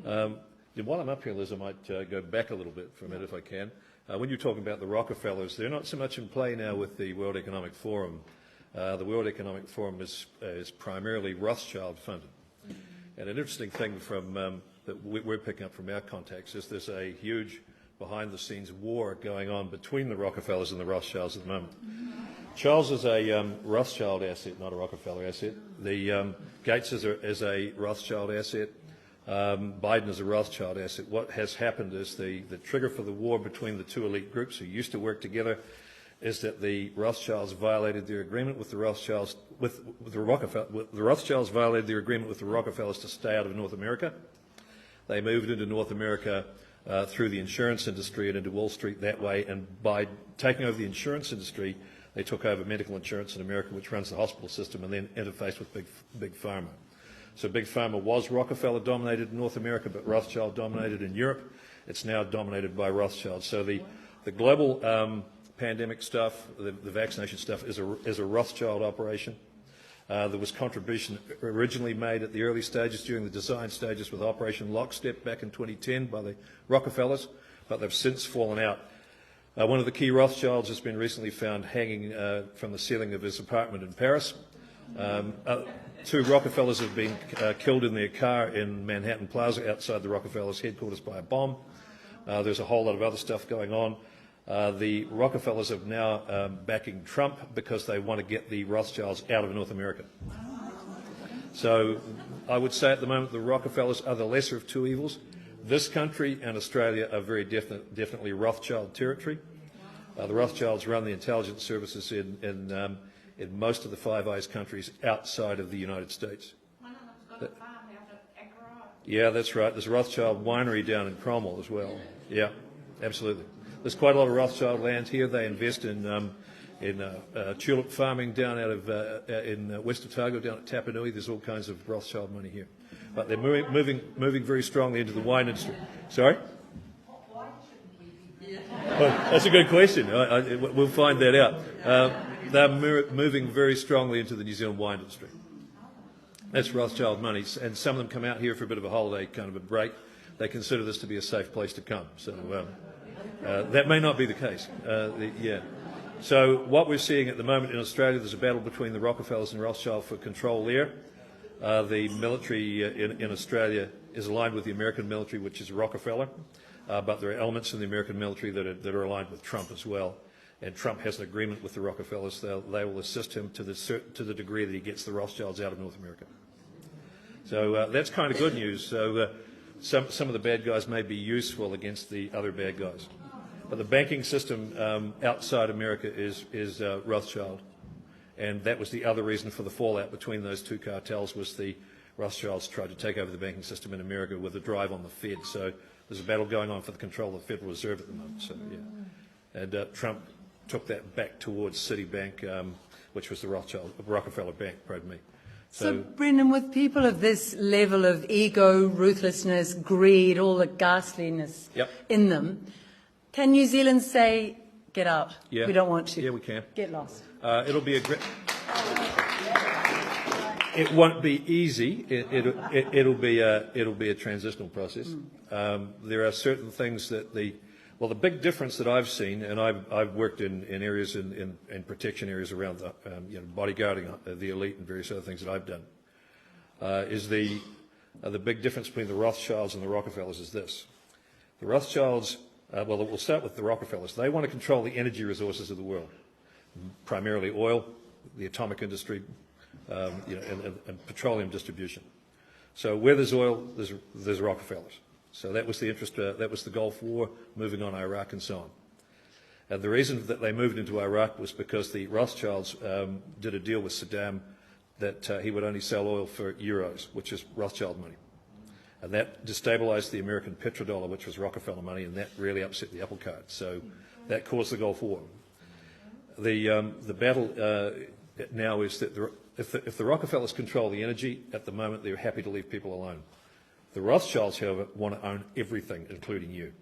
While I'm up here, Liz, I might go back a little bit for a minute if I can. When you're talking about the Rockefellers, they're not so much in play now with the World Economic Forum. The World Economic Forum is primarily Rothschild funded. And an interesting thing from that we're picking up from our contacts is there's a huge behind-the-scenes war going on between the Rockefellers and the Rothschilds at the moment. Charles is a Rothschild asset, not a Rockefeller asset. The Gates is a Rothschild asset. Biden is a Rothschild asset. What has happened is the trigger for the war between the two elite groups who used to work together is that the Rothschilds violated their agreement with the Rothschilds, the Rothschilds violated their agreement with the Rockefellers to stay out of North America. They moved into North America through the insurance industry and into Wall Street that way, and by taking over the insurance industry, they took over medical insurance in America, which runs the hospital system, and then interfaced with Big Pharma. So Big Pharma was Rockefeller-dominated in North America, but Rothschild-dominated in Europe. It's now dominated by Rothschild. So the global pandemic stuff, the vaccination stuff, is a Rothschild operation. There was contribution originally made at the early stages during the design stages with Operation Lockstep back in 2010 by the Rockefellers, but they've since fallen out. One of the key Rothschilds has been recently found hanging from the ceiling of his apartment in Paris. Two Rockefellers have been killed in their car in Manhattan Plaza outside the Rockefellers' headquarters by a bomb. There's a whole lot of other stuff going on. The Rockefellers are now backing Trump because they want to get the Rothschilds out of North America. So I would say at the moment the Rockefellers are the lesser of two evils. This country and Australia are very definitely Rothschild territory. The Rothschilds run the intelligence services in most of the Five Eyes countries outside of the United States. Yeah, that's right. There's a Rothschild winery down in Cromwell as well. Yeah, absolutely. There's quite a lot of Rothschild land here. They invest in tulip farming down out of in West Otago, down at Tapanui. There's all kinds of Rothschild money here, but they're moving very strongly into the wine industry. Sorry. Well, that's a good question. We'll find that out. They're moving very strongly into the New Zealand wine industry. That's Rothschild money, and some of them come out here for a bit of a holiday, kind of a break. They consider this to be a safe place to come. So that may not be the case. So what we're seeing at the moment in Australia, there's a battle between the Rockefellers and Rothschild for control there. The military in Australia is aligned with the American military, which is Rockefeller, but there are elements in the American military that are aligned with Trump as well. And Trump has an agreement with the Rockefellers. They will assist him to the degree that he gets the Rothschilds out of North America. So that's kind of good news. So some of the bad guys may be useful against the other bad guys. But the banking system outside America is Rothschild. And that was the other reason for the fallout between those two cartels, was the Rothschilds tried to take over the banking system in America with a drive on the Fed. So there's a battle going on for the control of the Federal Reserve at the moment. So, yeah. And Trump took that back towards Citibank, which was the Rockefeller Bank, pardon me. So, Brendan, with people of this level of ego, ruthlessness, greed, all the ghastliness in them, can New Zealand say, get out, we don't want you? Yeah, we can. Get lost. It'll be it won't be easy. It'll be a transitional process. There are certain things that the big difference that I've seen, and I've worked in areas in protection areas around the bodyguarding the elite and various other things that I've done, is the big difference between the Rothschilds and the Rockefellers is this: the Rothschilds, we'll start with the Rockefellers. They want to control the energy resources of the world, primarily oil, the atomic industry, and petroleum distribution. So where there's oil, there's Rockefellers. So that was the interest. That was the Gulf War, moving on Iraq and so on. And the reason that they moved into Iraq was because the Rothschilds did a deal with Saddam that he would only sell oil for euros, which is Rothschild money. And that destabilized the American petrodollar, which was Rockefeller money, and that really upset the apple cart. So that caused the Gulf War. The battle now is that if the Rockefellers control the energy, at the moment they're happy to leave people alone. The Rothschilds, however, want to own everything, including you.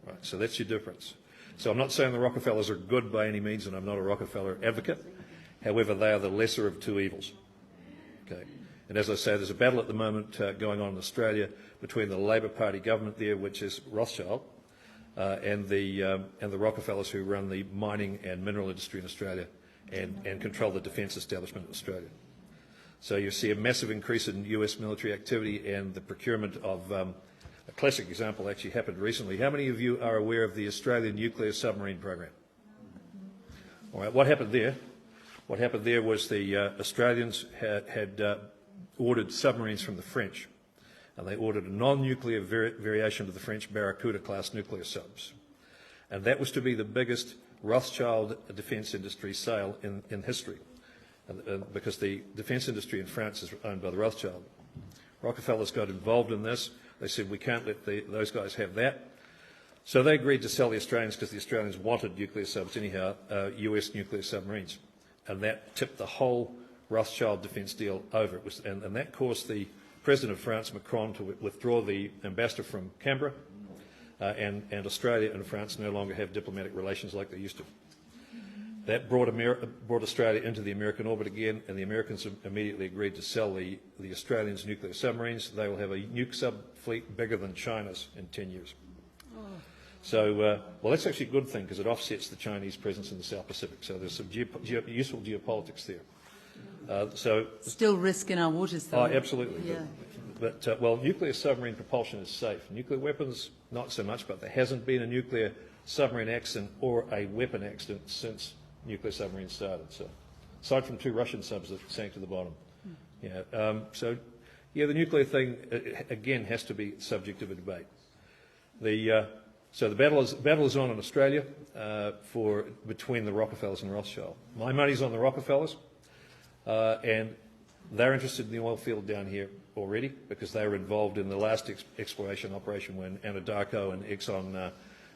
Right, so that's your difference. So I'm not saying the Rockefellers are good by any means, and I'm not a Rockefeller advocate. However, they are the lesser of two evils. Okay, And as I say, there's a battle at the moment going on in Australia between the Labor Party government there, which is Rothschild, and the Rockefellers who run the mining and mineral industry in Australia and control the defence establishment in Australia. So you see a massive increase in US military activity and the procurement of a classic example actually happened recently. How many of you are aware of the Australian nuclear submarine program? All right, what happened there? What happened there was the Australians had ordered submarines from the French, and they ordered a non-nuclear variation of the French Barracuda-class nuclear subs. And that was to be the biggest Rothschild defence industry sale in history, because the defence industry in France is owned by the Rothschild. Rockefellers got involved in this. They said, we can't let those guys have that. So they agreed to sell the Australians, because the Australians wanted nuclear subs anyhow, US nuclear submarines. And that tipped the whole Rothschild defence deal over. And that caused the President of France, Macron, to withdraw the ambassador from Canberra, and Australia and France no longer have diplomatic relations like they used to. That brought Australia into the American orbit again, and the Americans immediately agreed to sell the Australians nuclear submarines. They will have a nuke sub fleet bigger than China's in 10 years. So, well, that's actually a good thing, because it offsets the Chinese presence in the South Pacific. So there's some useful geopolitics there. Still risk in our waters, though. Oh, absolutely. Yeah. But well, nuclear submarine propulsion is safe. Nuclear weapons, not so much, but there hasn't been a nuclear submarine accident or a weapon accident since nuclear submarines started. So, aside from 2 Russian subs that sank to the bottom. Yeah. So, yeah, the nuclear thing, again, has to be subject of a debate. So the battle is on in Australia between the Rockefellers and Rothschild. My money's on the Rockefellers, and they're interested in the oil field down here already, because they were involved in the last exploration operation when Anadarko and Exxon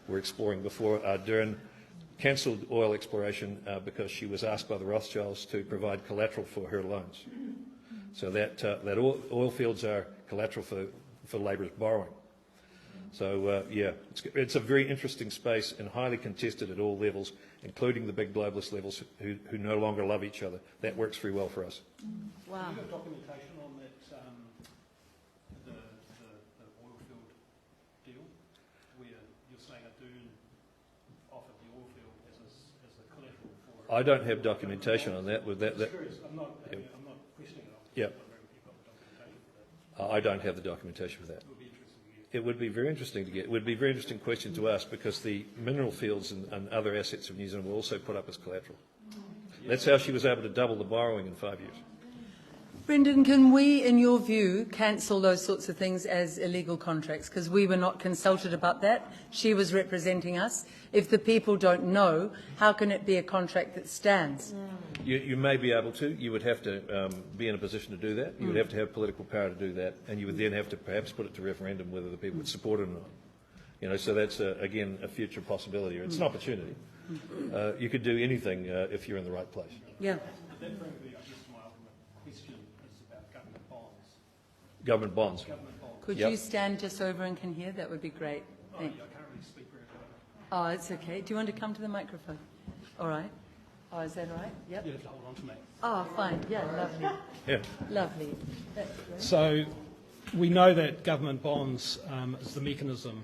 were exploring before. Ardern cancelled oil exploration because she was asked by the Rothschilds to provide collateral for her loans. So that oil fields are collateral for Labor's borrowing. So, yeah, it's a very interesting space and highly contested at all levels, including the big globalist levels who no longer love each other. That works very well for us. Wow. Have you got documentation on that, the oil field deal, where you're saying Ardern offered the oil field as a collateral for... I don't have documentation on that. I'm not questioning it. Yeah. You've got the documentation for that. I don't have the documentation for that. It would be very interesting to get. It would be a very interesting question to ask, because the mineral fields and other assets of New Zealand were also put up as collateral. That's how she was able to double the borrowing in 5 years. Brendan, can we, in your view, cancel those sorts of things as illegal contracts? Because we were not consulted about that. She was representing us. If the people don't know, how can it be a contract that stands? You may be able to. You would have to be in a position to do that. You would have to have political power to do that, and you would then have to perhaps put it to referendum whether the people would support it or not. You know, so that's again a future possibility. It's an opportunity. You could do anything if you're in the right place. Yeah. That brings me, I guess, to my ultimate question is about government bonds. Government bonds. Government bonds. Could you stand just over and can hear? That would be great. Thank you. I can't really speak very well. Oh, it's okay. Do you want to come to the microphone? All right. Oh, is that right? Yep. You have to hold on to me. Oh, fine. Yeah, lovely. Yeah. Lovely. That's great. So we know that government bonds is the mechanism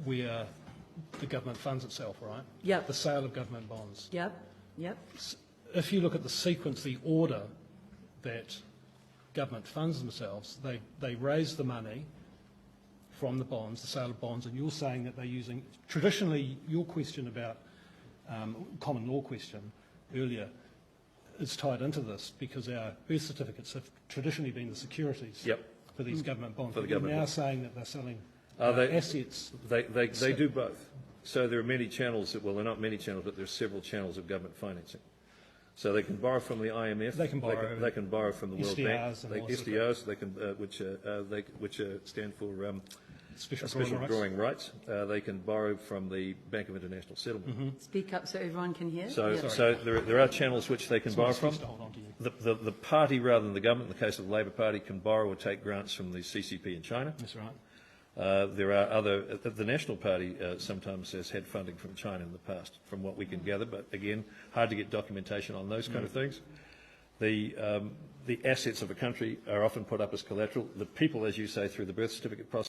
where the government funds itself, right? Yep. The sale of government bonds. Yep. Yep. If you look at the sequence, the order that government funds themselves, they raise the money from the bonds, the sale of bonds, and you're saying that they're using, traditionally, your question about common law question earlier is tied into this, because our birth certificates have traditionally been the securities for these government bonds. For the But you're government now bonds. saying that they're selling They- assets. They do both. So there are many channels, well, they're not many channels, but there are several channels of government financing. So they can borrow from the IMF. They can borrow. They can borrow from the World Bank. SDRs and all sorts of SDRs, they can, which stand for Special drawing rights. They can borrow from the Bank of International Settlement. Speak up so everyone can hear. So, Yeah. so there are channels which they can borrow from. To hold on to you. The party, rather than the government, in the case of the Labor Party, can borrow or take grants from the CCP in China. That's right. There are other. The National Party sometimes has had funding from China in the past, from what we can gather. But again, hard to get documentation on those kind of things. The the assets of a country are often put up as collateral. The people, as you say, through the birth certificate process,